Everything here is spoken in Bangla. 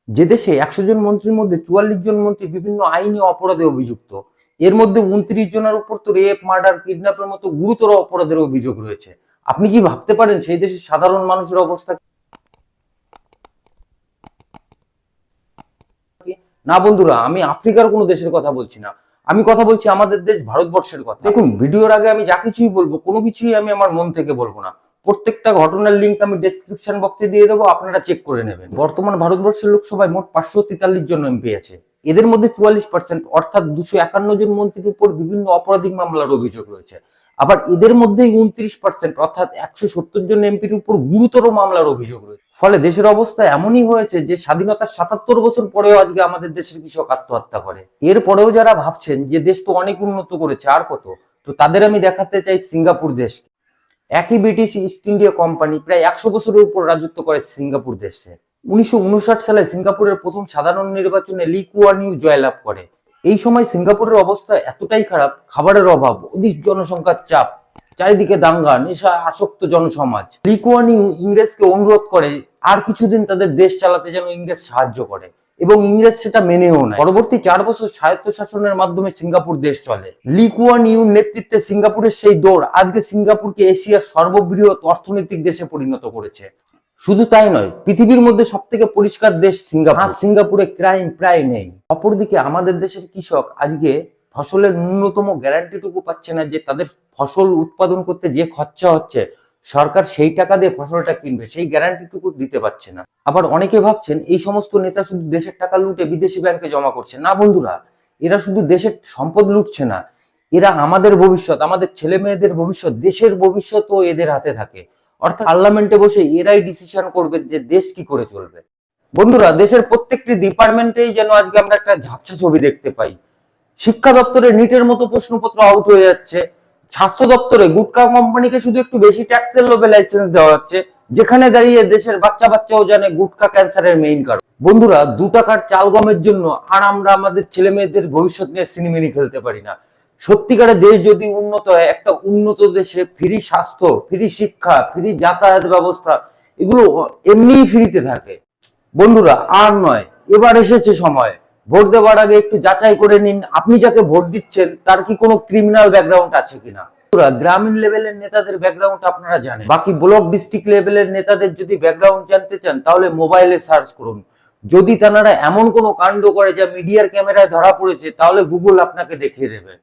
যে দেশে 100 জন মন্ত্রীর মধ্যে 44 জন মন্ত্রী বিভিন্ন আইনি অপরাধে অভিযুক্ত, এর মধ্যে 29 জনের উপর তো রেপ, মার্ডার, কিডন্যাপের মতো গুরুতর অপরাধের অভিযোগ রয়েছে। আপনি কি ভাবতে পারেন সেই দেশের সাধারণ মানুষের অবস্থা কি? না বন্ধুরা, আমি আফ্রিকার কোনো দেশের কথা বলছি না, আমি কথা বলছি আমাদের দেশ ভারতবর্ষের কথা। দেখুন, ভিডিওর আগে আমি যা কিছুই বলবো, কোনো কিছুই আমি আমার মন থেকে বলবো না। প্রত্যেকটা ঘটনার লিঙ্ক আমি ডেসক্রিপশন বক্সে দিয়ে দেবো, আপনারা চেক করে নেবেন। বর্তমান ভারতবর্ষের লোকসভায় মোট 543 জন এমপি আছে। এদের মধ্যে 44% অর্থাৎ 251 জন মন্ত্রীর উপর বিভিন্ন অপরাধিক মামলার অভিযোগ রয়েছে। আবার এদের মধ্যেই 29% অর্থাৎ 170 জন এমপির উপর গুরুতর মামলার অভিযোগ রয়েছে। ফলে দেশের অবস্থা এমনই হয়েছে যে স্বাধীনতার 77 বছর পরেও আজকে আমাদের দেশের কৃষক আত্মহত্যা করে। এরপরেও যারা ভাবছেন যে দেশ তো অনেক উন্নত করেছে, আর কত, তো তাদের আমি দেখাতে চাই সিঙ্গাপুর দেশকে। একই ব্রিটিশ ইস্ট ইন্ডিয়া কোম্পানি প্রায় 100 বছরের উপর রাজত্ব করে সিঙ্গাপুর দেশে। 1959 সালে সিঙ্গাপুরের প্রথম সাধারণ নির্বাচনে লি কুয়ান ইউ জয়লাভ করে। এই সময় সিঙ্গাপুরের অবস্থা এতটাই খারাপ, খাবারের অভাব, অধিক জনসংখ্যার চাপ, চারিদিকে দাঙ্গা, নেশা আসক্ত জনসমাজ। লি কুয়ান ইউ ইংরেজকে অনুরোধ করে আর কিছুদিন তাদের দেশ চালাতে যেন ইংরেজ সাহায্য করে, এবং ইংরেজ সেটা মেনেও নেয়। পরবর্তী 4 বছর স্বায়ত্ত শাসনের মাধ্যমে সিঙ্গাপুর দেশ চলে। লি কুয়ান ইউর নেতৃত্বে সিঙ্গাপুরের সেই দৌড় আজকে সিঙ্গাপুরকে এশিয়ার সর্ববৃহৎ অর্থনৈতিক দেশে পরিণত করেছে। শুধু তাই নয়, পৃথিবীর মধ্যে সব থেকে পরিষ্কার দেশ সিঙ্গাপুর। সিঙ্গাপুরে ক্রাইম প্রায় নেই। অপরদিকে আমাদের দেশের কৃষক আজকে ফসলের ন্যূনতম গ্যারান্টিটুকু পাচ্ছে না, যে তাদের ফসল উৎপাদন করতে যে খরচা হচ্ছে সরকার সেই টাকা দিয়ে ফসলটা কিনবে, সেই গ্যারান্টিটুকু দিতে পারছে না। আবার অনেকে ভাবছেন এই সমস্ত নেতা শুধু দেশের টাকা লুটে বিদেশি ব্যাংকে জমা করছে। না বন্ধুরা, এরা শুধু দেশের সম্পদ লুটছে না, এরা আমাদের ভবিষ্যৎ, আমাদের ছেলে মেয়েদের ভবিষ্যৎ, দেশের ভবিষ্যৎও এদের হাতে থাকে। অর্থাৎ পার্লামেন্টে বসে এরাই ডিসিশন করবে যে দেশ কি করে চলবে। বন্ধুরা, দেশের প্রত্যেকটি ডিপার্টমেন্টেই যেন আজকে আমরা একটা ঝাপসা ছবি দেখতে পাই। শিক্ষা দপ্তরে নিটের মতো প্রশ্নপত্র আউট হয়ে যাচ্ছে, স্বাস্থ্য দপ্তরে গুটকা কোম্পানিকে শুধু একটু বেশি ট্যাক্সের লোভে লাইসেন্স দেওয়া হচ্ছে, যেখানে দাঁড়িয়ে দেশের বাচ্চা বাচ্চাও জানে গুটকা ক্যান্সারের মেইন কারণ। বন্ধুরা, 2 টাকার চাল গমের জন্য আর আমরা আমাদের ছেলে মেয়েদের ভবিষ্যৎ নিয়ে সিনেমিনি খেলতে পারি না। সত্যিকারের দেশ যদি উন্নত হয়, একটা উন্নত দেশে ফ্রি স্বাস্থ্য, ফ্রি শিক্ষা, ফ্রি যাতায়াত ব্যবস্থা, এগুলো এমনিই ফ্রিতে থাকে। বন্ধুরা, আর নয়, এবার এসেছে সময়। ভোট দেওয়ার আগে একটু যাচাই করে নিন আপনি যাকে ভোট দিচ্ছেন তার কি কোনো ক্রিমিনাল ব্যাকগ্রাউন্ড আছে কিনা। গ্রামীণ লেভেলের নেতাদের ব্যাকগ্রাউন্ড আপনারা জানেন, বাকি ব্লক ডিস্ট্রিক্ট লেভেলের নেতাদের যদি ব্যাকগ্রাউন্ড জানতে চান তাহলে মোবাইলে সার্চ করুন। যদি তারা এমন কোনো কাণ্ড করে যা মিডিয়ার ক্যামেরায় ধরা পড়েছে তাহলে গুগল আপনাকে দেখিয়ে দেবে।